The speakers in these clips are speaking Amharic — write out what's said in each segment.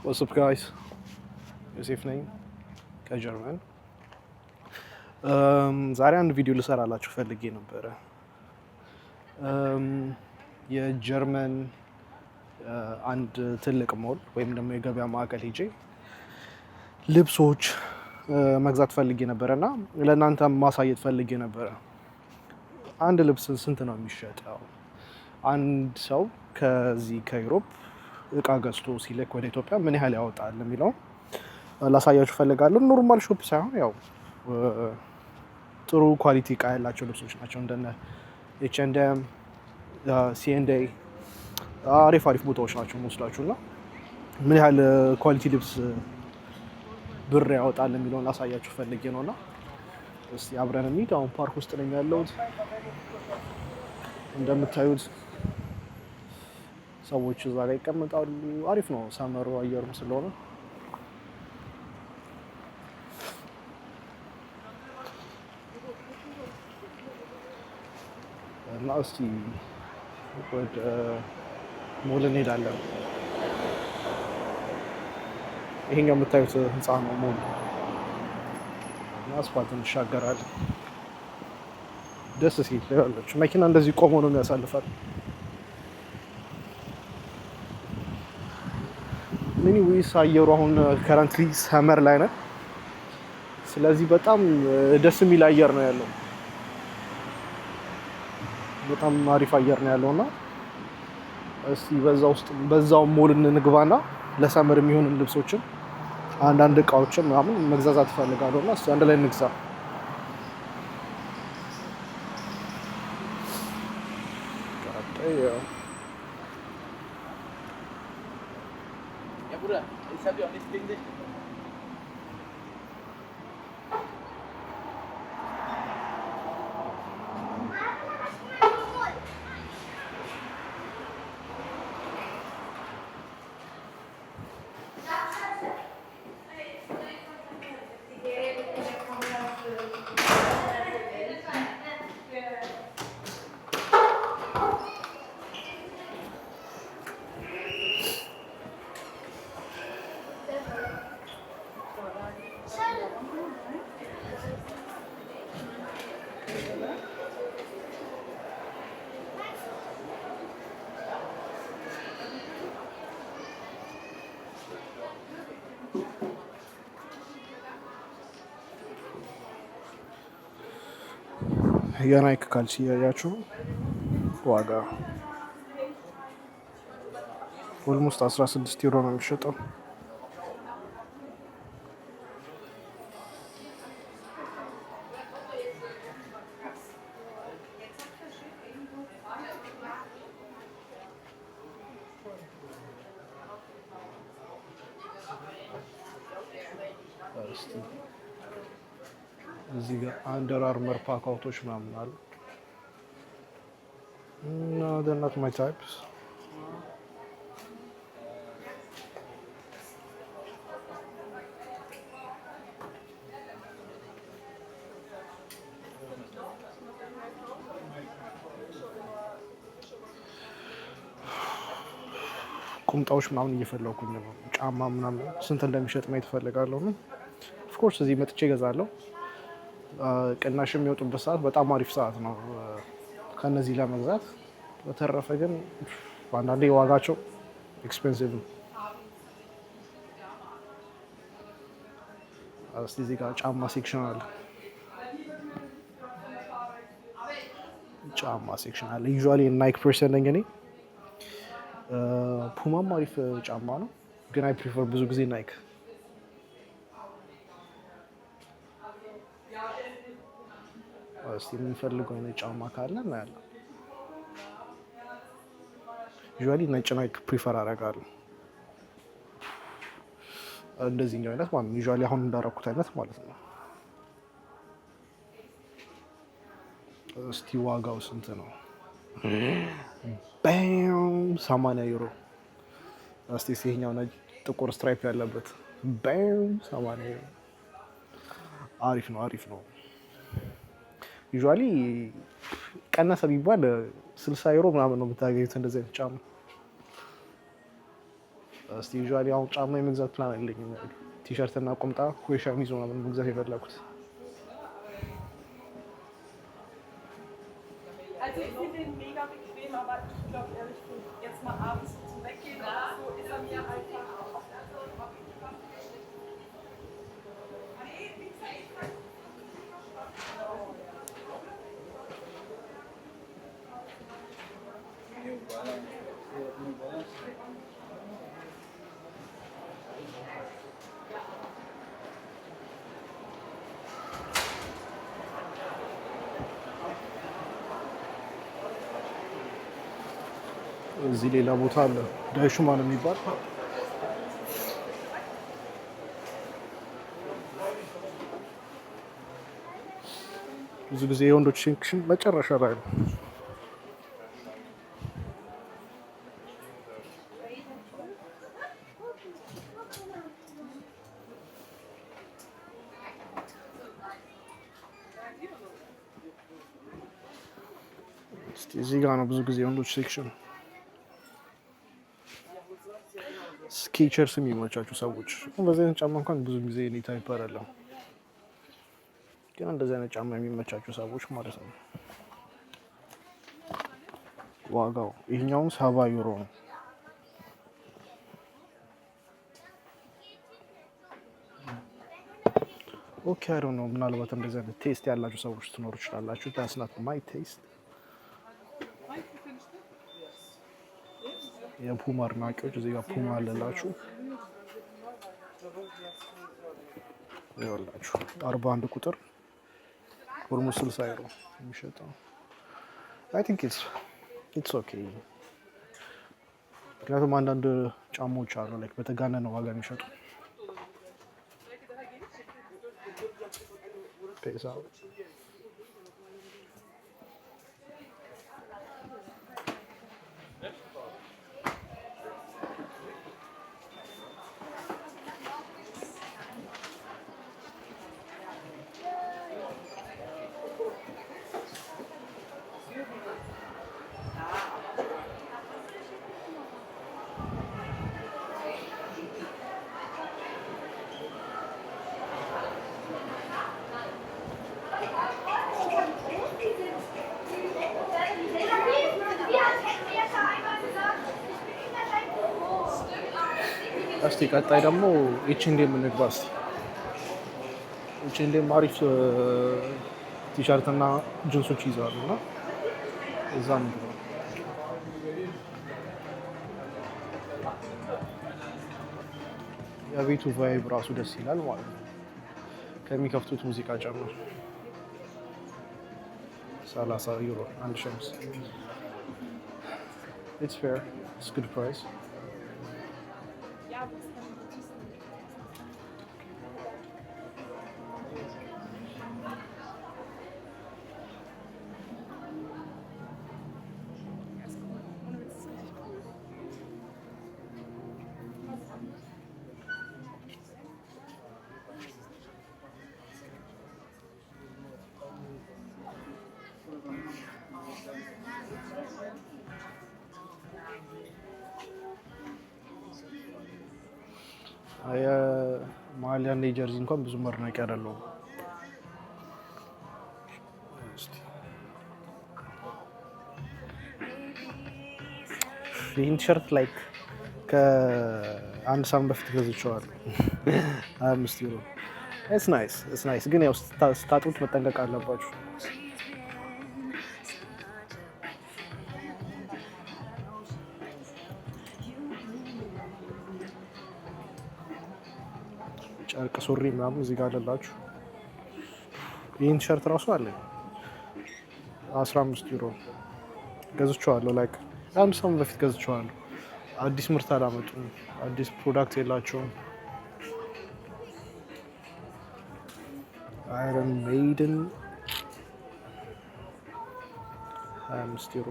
What's up guys? ዮሴፍ ነኝ ከጀርመን። ዛሬ አንድ ቪዲዮ ልሰራላችሁ ፈልጌ ነበረ። የጀርመን አንድ ትልቅ ሞል ወይም ደግሞ የገበያ ማዕከል ሄጄ ልብሶች መግዛት ፈልጌ ነበረ እና ለእናንተ ማሳየት ፈልጌ ነበረ። አንድ ልብስ ስንት ነው የሚሸጠው? አንድ ሰው ከዚህ ከዩሮፕ እቃ ገዝቶ ሲልክ ወደ ኢትዮጵያ ምን ያህል ያወጣል የሚለው ላሳያችሁ ፈልጋለሁ። ኖርማል ሾፕ ሳይሆን ያው ጥሩ ኳሊቲ እቃ ያላቸው ልብሶች ናቸው። እንደነ ኤች&ኤም፣ C&A አሪፍ ቦታዎች ናቸው የምወስዳችሁ እና ምን ያህል ኳሊቲ ልብስ ብር ያወጣል የሚለውን ላሳያችሁ ፈልጌ ነው እና እስቲ አብረን እንሂድ። አሁን ፓርክ ውስጥ ነኝ ያለሁት። እንደምታዩት ሰዎች እዛ ላይ ይቀመጣሉ። አሪፍ ነው ሰመሩ አየሩም ስለሆነ እና እስቲ ወደ ሞል እንሄዳለን። ይሄኛው የምታዩት ህንፃ ነው ሞል እና አስፋልት እንሻገራለን። ደስ ሲል ያለች መኪና እንደዚህ ቆሞ ነው የሚያሳልፋል። ምን ዊስ አየሩ አሁን ከረንትሊ ሰመር ላይ ነን። ስለዚህ በጣም ደስ የሚል አየር ነው ያለው። በጣም አሪፍ አየር ነው ያለውና እስቲ በዛው ሞል እንግባና ለሰመር የሚሆኑ ልብሶችን አንዳንድ እቃዎችን ምናምን መግዛት እፈልጋለሁና እስቲ አንድ ላይ እንግዛ። የናይክ ካልሲ ያያችሁ ዋጋ ኦልሞስት 16 ዩሮ ነው የሚሸጠው። እዚህ ጋር አንደር አርመር ፓካውቶች ምናምን አሉ። No, they're not my types. ቁምጣዎች ምናምን እየፈለኩኝ ነው። ጫማ ምናምን ስንት እንደሚሸጥ ማየት እፈልጋለሁ ነው። ኦፍ ኮርስ እዚህ መጥቼ እገዛለሁ። ቅናሽ የሚወጡበት ሰዓት በጣም አሪፍ ሰዓት ነው ከነዚህ ለመግዛት። በተረፈ ግን አንዳንዴ ዋጋቸው ኤክስፔንሲቭ ነው። እስቲ እዚህ ጋር ጫማ ሴክሽን አለ። ዩዥዋሊ ናይክ ፐርሰን ነኝ እኔ። ፑማም አሪፍ ጫማ ነው ግን አይ ፕሪፈር ብዙ ጊዜ ናይክ። እስቲ የምንፈልገው አይነት ጫማ ካለ እናያለን። ዩዥዋሊ ነጭ ናይክ ፕሪፈር አደርጋለሁ። እንደዚህኛው አይነት ማለት ነው። ዩዥዋሊ አሁን እንዳደረኩት አይነት ማለት ነው። እስቲ ዋጋው ስንት ነው? ባም 80 ዩሮ። እስቲ ይሄኛው ነጭ ጥቁር ስትራይፕ ያለበት ባም 80 ዩሮ። አሪፍ ነው። ዩዥዋሊ ቀነሰ ቢባል 60 ዩሮ ምናምን ነው የምታገኙት እንደዚህ አይነት ጫማ። እስቲ ዩዥዋሊ አሁን ጫማ የመግዛት ፕላን አለኝ። ቲሸርት እና ቁምጣ ወይ ሸሚዝ ምናምን መግዛት የፈለኩት። እዚህ ሌላ ቦታ አለ ዳይሹማን የሚባል ብዙ ጊዜ የወንዶች ሴክሽን መጨረሻ ላይ ነው። እዚህ ጋር ነው ብዙ ጊዜ የወንዶች ሴክሽን። ስኬቸርስ የሚመቻችሁ ሰዎች በዚህ አይነት ጫማ እንኳን ብዙ ጊዜ እኔ ታይፕ አይደለም፣ ግን እንደዚህ አይነት ጫማ የሚመቻችሁ ሰዎች ማለት ነው። ዋጋው ይሄኛውን 70 ዩሮ ነው። ኦኬ አይ ዶንት ኖ፣ ምናልባት እንደዚህ አይነት ቴስት ያላችሁ ሰዎች ትኖሩ ይችላላችሁ። that's not my taste። የፑማ አድናቂዎች እዚህ ጋር ፑማ አለላችሁ። ይኸውላችሁ 41 ቁጥር ኦልሞስት 60 ዩሮ የሚሸጠው። አይ ቲንክ ኢትስ ኦኬ። ምክንያቱም አንዳንድ ጫማዎች አሉ ላይክ በተጋነነ ዋጋ የሚሸጡ። እስቲ ቀጣይ ደግሞ ኤችኤንኤም እንግባ። እስቲ ኤችኤንኤም አሪፍ ቲሸርት እና ጂንሶች ይዘዋል እና እዛ እንግባ። የቤቱ ቫይብ ራሱ ደስ ይላል ማለት ነው ከሚከፍቱት ሙዚቃ ጨምሮ። 30 ዩሮ አንድ ሸምስ። It's fair. It's good price. ማሊያን ጀርዚ እንኳን ብዙ መርናቂ አይደለሁም። ይህን ቲሸርት ላይክ ከአንድ ሳምንት በፊት ገዝቼዋለሁ 25 ዩሮ። ኢትስ ናይስ ግን ያው ስታጡት መጠንቀቅ አለባችሁ። ጨርቅ ሱሪ ምናምን እዚህ ጋር አለላችሁ። ይህን ቲሸርት ራሱ አለ 15 ዩሮ ገዝቼዋለሁ። ላይክ አንድ ሳምንት በፊት ገዝቼዋለሁ። አዲስ ምርት አላመጡም፣ አዲስ ፕሮዳክት የላቸውም። አይረን ሜይድን 25 ዩሮ።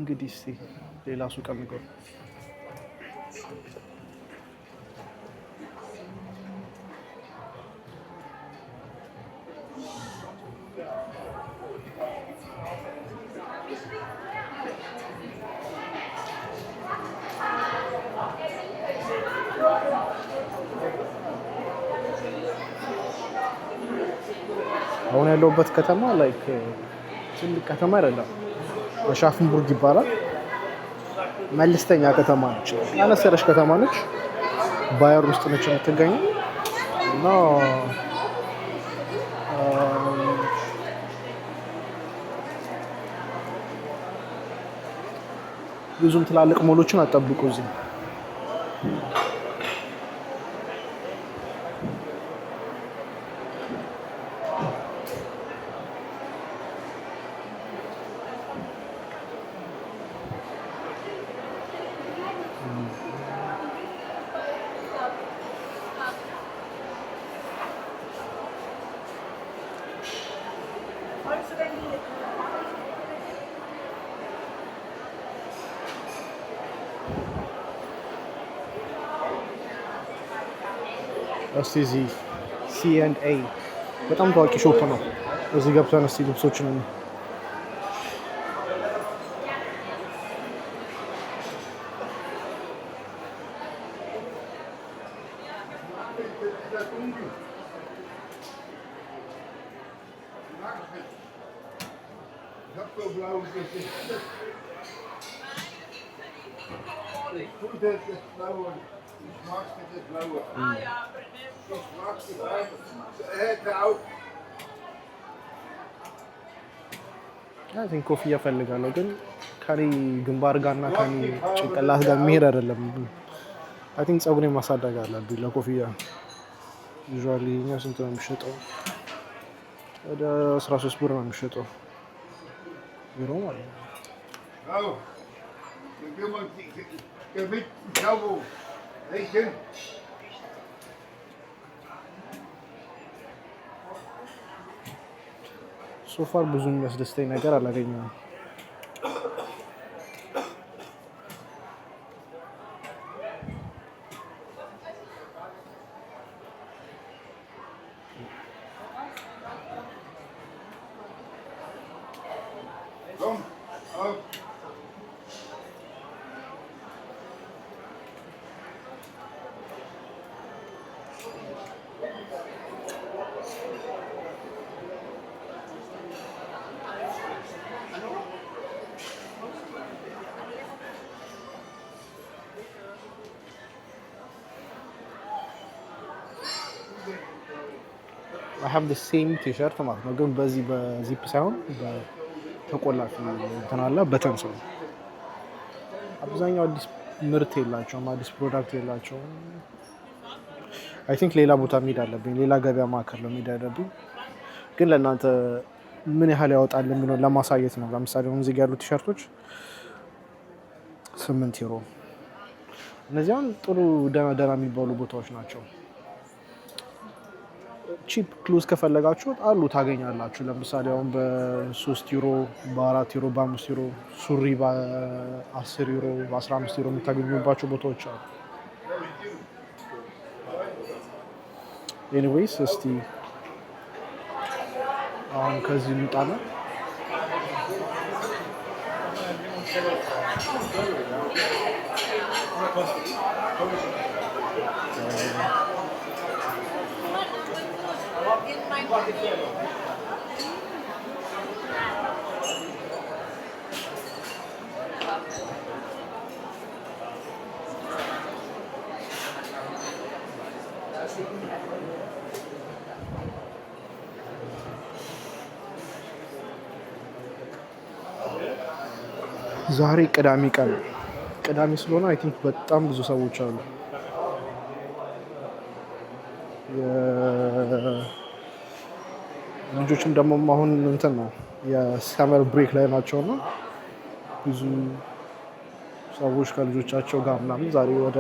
እንግዲህ እስኪ ሌላ ሱቅ እንገባ። አሁን ያለሁበት ከተማ ላይክ ትልቅ ከተማ አይደለም፣ አሻፍንቡርግ ይባላል። መለስተኛ ከተማ ነች፣ አነስ ያለች ከተማ ነች። ባየር ውስጥ ነች የምትገኘው እና ብዙም ትላልቅ ሞሎችን አጠብቁ እዚህ። እስቲ እዚህ C&A በጣም ታዋቂ ሾፕ ነው። እዚህ ገብተን እስቲ ልብሶችን ኮፍያ እፈልጋለሁ ግን ከኔ ግንባር ጋርና ከኔ ጭንቅላት ጋር የሚሄድ አይደለም። አይ ቲንክ ፀጉሬን ማሳደግ አለብኝ ለኮፍያ። ዩዥዋሊ እኛ ስንት ነው የሚሸጠው? ወደ 13 ብር ነው የሚሸጠው ዩሮ ማለት ነው። ሶፋር ብዙ የሚያስደስተኝ ነገር አላገኘሁም። I have the same ቲሸርት ማለት ነው፣ ግን በዚህ በዚፕ ሳይሆን በተቆላፊ እንትን አለ በተን ነው። አብዛኛው አዲስ ምርት የላቸውም፣ አዲስ ፕሮዳክት የላቸውም። አይ ቲንክ ሌላ ቦታ መሄድ አለብኝ፣ ሌላ ገበያ ማዕከል ነው መሄድ አለብኝ። ግን ለእናንተ ምን ያህል ያወጣል የሚለውን ለማሳየት ነው። ለምሳሌ አሁን እዚህ ያሉት ቲሸርቶች 8 ዩሮ። እነዚህ አሁን ጥሩ ደህና የሚባሉ ቦታዎች ናቸው። ቺፕ ክሎዝ ከፈለጋችሁ አሉ ታገኛላችሁ። ለምሳሌ አሁን በ3 ዩሮ፣ በ4 ዩሮ፣ በ5 ዩሮ ሱሪ በ10 ዩሮ፣ በ15 ዩሮ የምታገኙባቸው ቦታዎች አሉ። ኤኒዌይስ እስቲ አሁን ከዚህ እንውጣና ዛሬ ቅዳሜ ቀን ቅዳሜ ስለሆነ አይ ቲንክ በጣም ብዙ ሰዎች አሉ። ልጆችም ደግሞ አሁን እንትን ነው የሰመር ብሬክ ላይ ናቸውና ብዙ ሰዎች ከልጆቻቸው ጋር ምናምን ዛሬ ወደ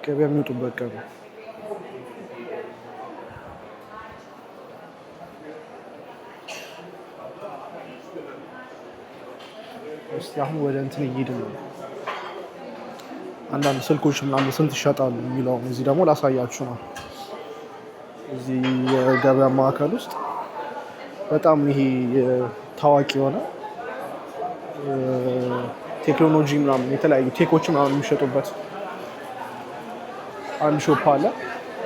ገበያ የሚወጡበት ቀን ነው። እስቲ አሁን ወደ እንትን እየሄድን ነው። አንዳንድ ስልኮች ምናምን ስንት ይሸጣሉ የሚለውን እዚህ ደግሞ ላሳያችሁ ነው። እዚህ የገበያ ማዕከል ውስጥ በጣም ይሄ ታዋቂ የሆነ ቴክኖሎጂ ምናምን የተለያዩ ቴኮች ምናምን የሚሸጡበት አንድ ሾፕ አለ።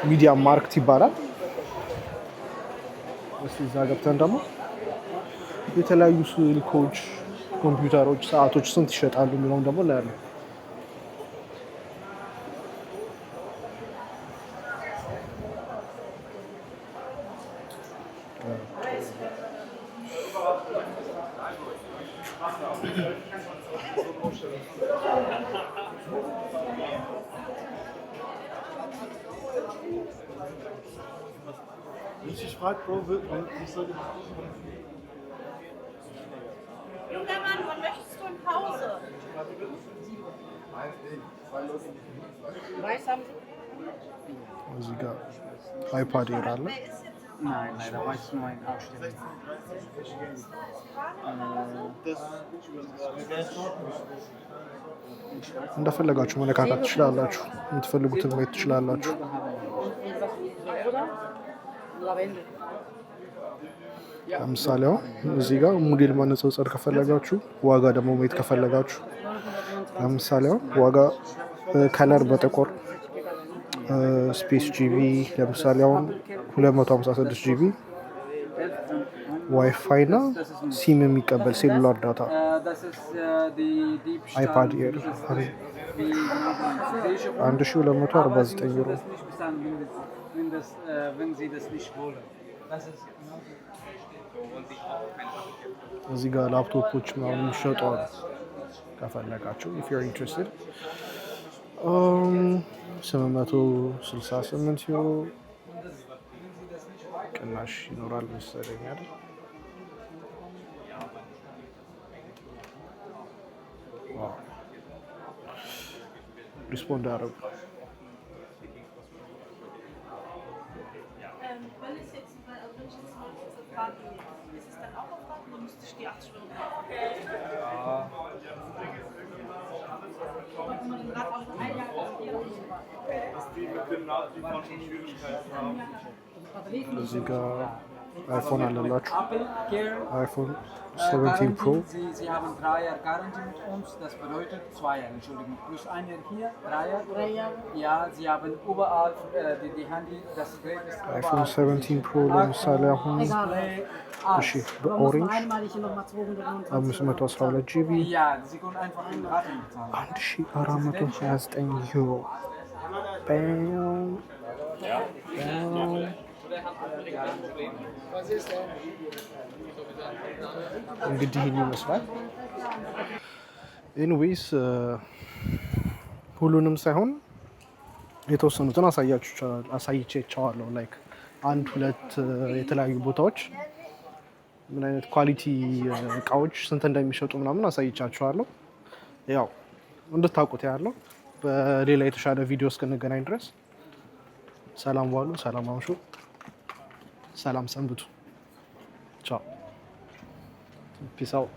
ሚዲያ ማርክት ይባላል። እስቲ እዛ ገብተን ደግሞ የተለያዩ ስልኮች፣ ኮምፒውተሮች፣ ሰዓቶች ስንት ይሸጣሉ የሚለውን ደግሞ እናያለን። Ich frage, Bro, wie soll ich... Junger Mann, wann möchtest du in Pause? Weiß haben Sie? እዚህ ጋር አይፓድ ይራል። Nein, leider weiß ich nur einen Ausstellung. እንደፈለጋችሁ መለካካት ትችላላችሁ። የምትፈልጉትን ማየት ትችላላችሁ። Lavendel. ለምሳሌ አሁን እዚህ ጋር ሞዴል ማነጻጸር ከፈለጋችሁ፣ ዋጋ ደግሞ ማየት ከፈለጋችሁ፣ ለምሳሌ አሁን ዋጋ ከለር በጥቁር ስፔስ ጂቢ ለምሳሌ አሁን 256 ጂቢ ዋይፋይ እና ሲም የሚቀበል ሴሉላር ዳታ አይፓድ ኤር 1249 ዩሮ። እዚህ ጋር ላፕቶፖች ምናምን የሚሸጡ አሉ ከፈለጋችሁ if you're interested 868 ዩሮ ቅናሽ ይኖራል መሰለኝ አይደል? ዋው ሪስፖንድ አደረጉ። Wenn es jetzt, also wenn ich jetzt mal zur Fahrt gehe, ist es dann auch auf Fahrt oder müsste ich die 8 Stunden machen? Wenn man den Rad auch ein Jahr Dass die mit dem Nachliefern schon Schwierigkeiten haben. እዚህ ጋር አይፎን አለላችሁ። Apple Care አይፎን 17 Pro Sie haben 3 Jahre Garantie mit uns, das bedeutet 2 Jahre, Entschuldigung, plus 1 Jahr hier, 3 Jahre. Ja, Sie haben überall die Handy, das Gerät ist አይፎን überall. 17 Pro ለምሳሌ አሁን Display, እሺ alles. በኦሬንጅ einmalig nochmal 229 512 ጂቢ Ja, Sie können einfach in Raten bezahlen. 1429 ዩሮ። ባም እንግዲህ ይህን ይመስላል። ኤኒዌይስ ሁሉንም ሳይሆን የተወሰኑትን አሳይቼዋለሁ። ላይክ አንድ ሁለት የተለያዩ ቦታዎች ምን አይነት ኳሊቲ እቃዎች ስንት እንደሚሸጡ ምናምን አሳይቻችኋለሁ። ያው እንድታውቁት ያለው በሌላ የተሻለ ቪዲዮ እስክንገናኝ ድረስ ሰላም ዋሉ፣ ሰላም አምሹ፣ ሰላም ሰንብቱ። ቻው ፒስ አውት።